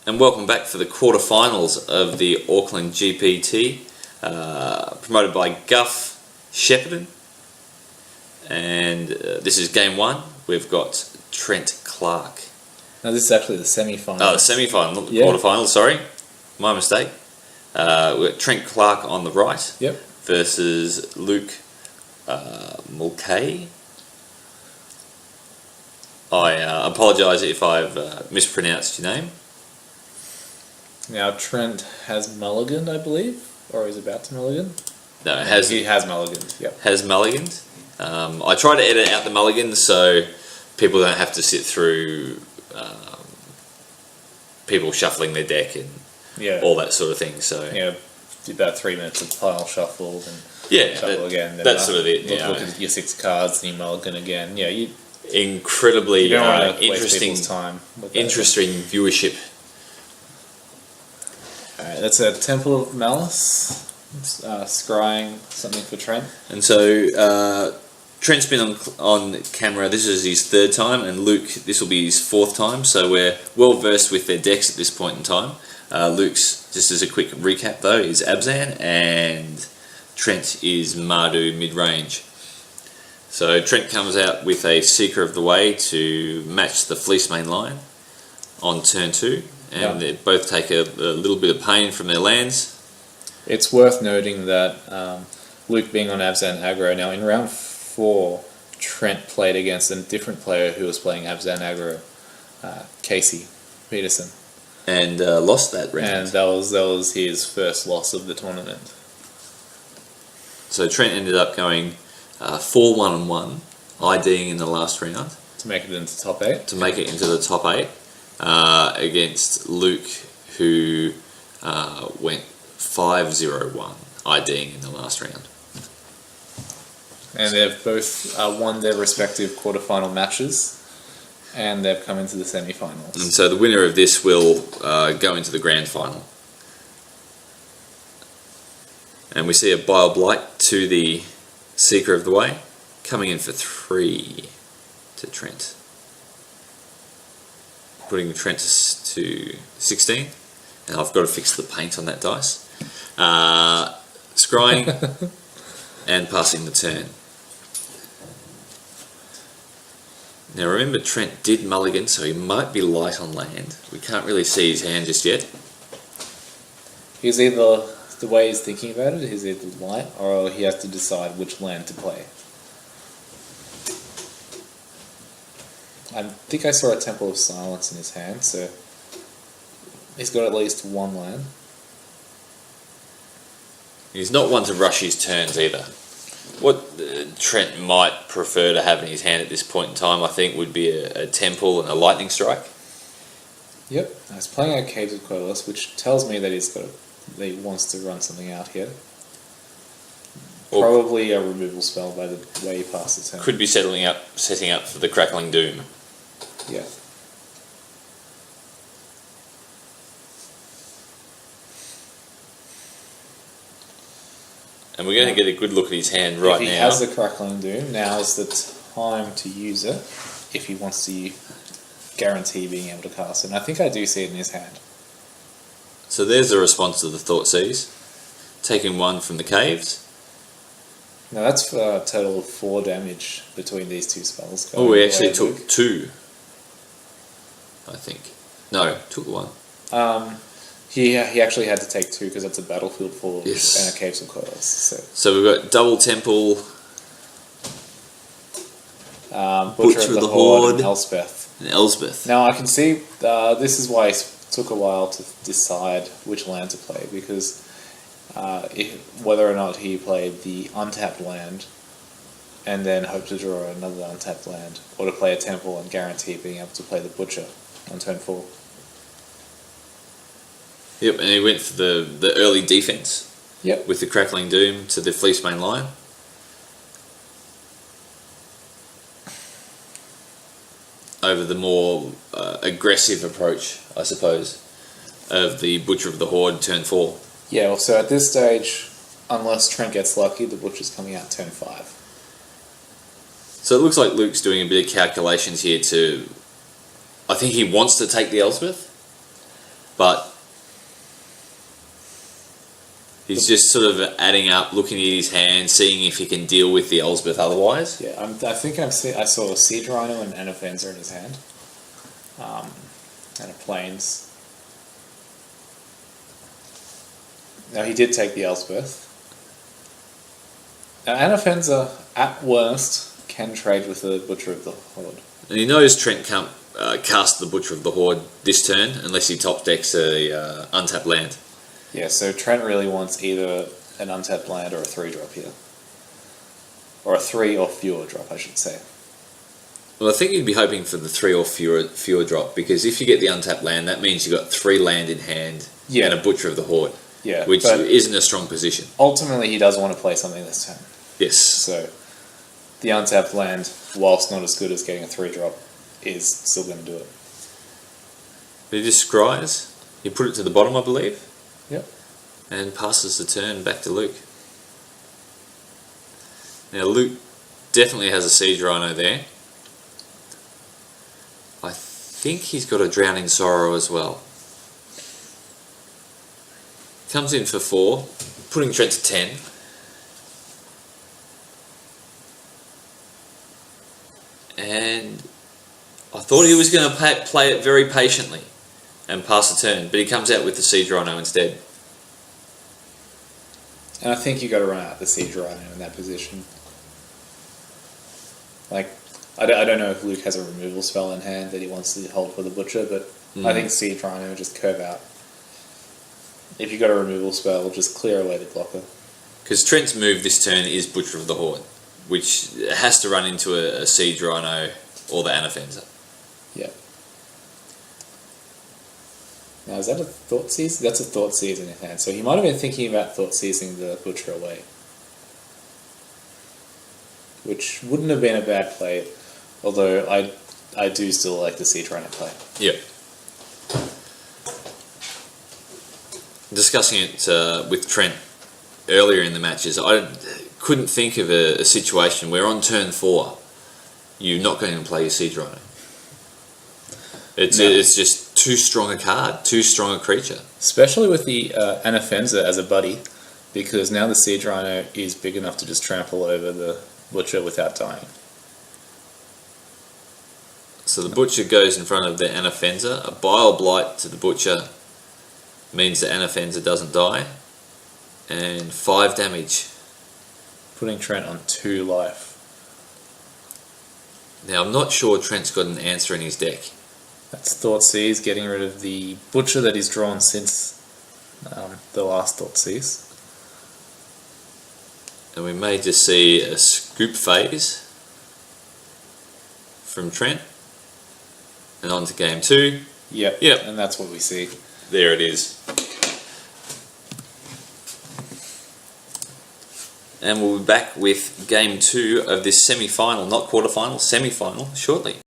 and welcome back for the quarterfinals of the Auckland GPT, promoted by GUF Shepparton. And this is game one. We've got Trent Clark. No, this is actually the semi-final. Oh, the semi-final, not the quarterfinal, sorry. My mistake. We've got Trent Clark on the right versus Luke Mulcahy. I apologise if I've mispronounced your name. Now Trent has mulliganed, I believe, or is about to mulligan. No, he has mulliganed. Yep. Has mulliganed. I try to edit out the mulligans so people don't have to sit through people shuffling their deck and all that sort of thing. So about 3 minutes of pile shuffle and shuffle again. Then that's sort of it. Look at your 6 cards and you mulligan again. Yeah, you incredibly you don't want to interesting waste time. Interesting viewership. Alright, that's a Temple of Malice. Scrying something for Trent. And so Trent's been on camera. This is his 3rd time, and Luke, this will be his 4th time. So we're well versed with their decks at this point in time. Luke's, just as a quick recap though, is Abzan, and Trent is Mardu mid-range. So Trent comes out with a Seeker of the Way to match the Fleece main line on turn 2, and they both take a little bit of pain from their lands. It's worth noting that Luke being on Abzan aggro, now in round 4 Trent played against a different player who was playing Abzan aggro, Casey Peterson, and lost that round. And that was his first loss of the tournament. So Trent ended up going 4-1-1, IDing in the last round to make it into top 8. To make it into the top 8 against Luke, who went 5-0-1, IDing in the last round. And they've both won their respective quarterfinal matches, and they've come into the semi-finals. And so the winner of this will go into the grand final. And we see a Bile Blight to the Seeker of the Way, coming in for 3 to Trent. Putting Trent to 16. And I've got to fix the paint on that dice. Scrying and passing the turn. Now remember, Trent did mulligan, so he might be light on land. We can't really see his hand just yet. He's either, the way he's thinking about it, he's either light or he has to decide which land to play. I think I saw a Temple of Silence in his hand, so he's got at least 1 land. He's not one to rush his turns either. What Trent might prefer to have in his hand at this point in time, I think, would be a Temple and a Lightning Strike. Yep, he's playing a Caves of Querulus, which tells me that that he wants to run something out here. Probably a removal spell by the way he passed the turn. Could be setting up for the Crackling Doom. Yeah. And we're going to get a good look at his hand right now. If he has the Crackling Doom, now's the time to use it if he wants to guarantee being able to cast it. And I think I do see it in his hand. So there's the response to the Thoughtseize. Taking 1 from the Caves. Now that's for a total of 4 damage between these 2 spells. Oh, we actually took 2. I think. No, took 1. He actually had to take 2 because it's a Battlefield Forge and a Caves of Querulus. So we've got double Temple, Butcher of the Horde and Elspeth. Now I can see this is why it took a while to decide which land to play, because whether or not he played the untapped land and then hope to draw another untapped land, or to play a Temple and guarantee being able to play the Butcher on turn 4. Yep, and he went for the early defense. Yep. With the Crackling Doom to the Fleece main line. Over the more aggressive approach, I suppose, of the Butcher of the Horde turn 4. Yeah, well, so at this stage, unless Trent gets lucky, the Butcher's coming out turn 5. So it looks like Luke's doing a bit of calculations here to... I think he wants to take the Elspeth. but he's just sort of adding up, looking at his hand, seeing if he can deal with the Elspeth otherwise. Yeah, I think I saw a Siege Rhino and an Offenser in his hand. And a Plains. Now he did take the Elspeth. Now an Offenser, at worst, can trade with the Butcher of the Horde. And he knows Trent can't cast the Butcher of the Horde this turn unless he top decks a untapped land. Yeah, so Trent really wants either an untapped land or a 3-drop here. Or a 3 or fewer drop, I should say. Well, I think you'd be hoping for the 3 or fewer drop, because if you get the untapped land, that means you've got 3 land in hand and a Butcher of the Horde, which isn't a strong position. Ultimately, he does want to play something this turn. Yes. So, the untapped land, whilst not as good as getting a 3-drop, is still going to do it. But he just scries. He put it to the bottom, I believe. Yep. And passes the turn back to Luke. Now, Luke definitely has a Siege Rhino there. I think he's got a Drowning Sorrow as well. Comes in for 4, putting Trent to 10. And I thought he was going to play it very patiently and pass the turn, but he comes out with the Siege Rhino instead. And I think you got to run out the Siege Rhino in that position. Like, I don't know if Luke has a removal spell in hand that he wants to hold for the Butcher, but I think Siege Rhino just curve out. If you got a removal spell, just clear away the blocker. Because Trent's move this turn is Butcher of the Horde, which has to run into a Siege Rhino or the Anafenza. Yeah. Now, is that a Thought Seize? That's a Thought Seize in his hand. So he might have been thinking about Thought Seizing the Butcher away. Which wouldn't have been a bad play, although I do still like the Siege Rhino play. Yep. Discussing it with Trent earlier in the matches, I couldn't think of a situation where on turn 4 you're not going to play your Siege Rhino. It's just too strong a card, too strong a creature. Especially with the Anafenza as a buddy, because now the Siege Rhino is big enough to just trample over the Butcher without dying. So the Butcher goes in front of the Anafenza. A Bile Blight to the Butcher means the Anafenza doesn't die. And 5 damage. Putting Trent on 2 life. Now I'm not sure Trent's got an answer in his deck. That's Thought Seize, getting rid of the Butcher that he's drawn since the last Thought Seize. And we may just see a scoop phase from Trent. And on to game 2. Yep. And that's what we see. There it is. And we'll be back with game 2 of this semi-final, not quarter-final, semi-final, shortly.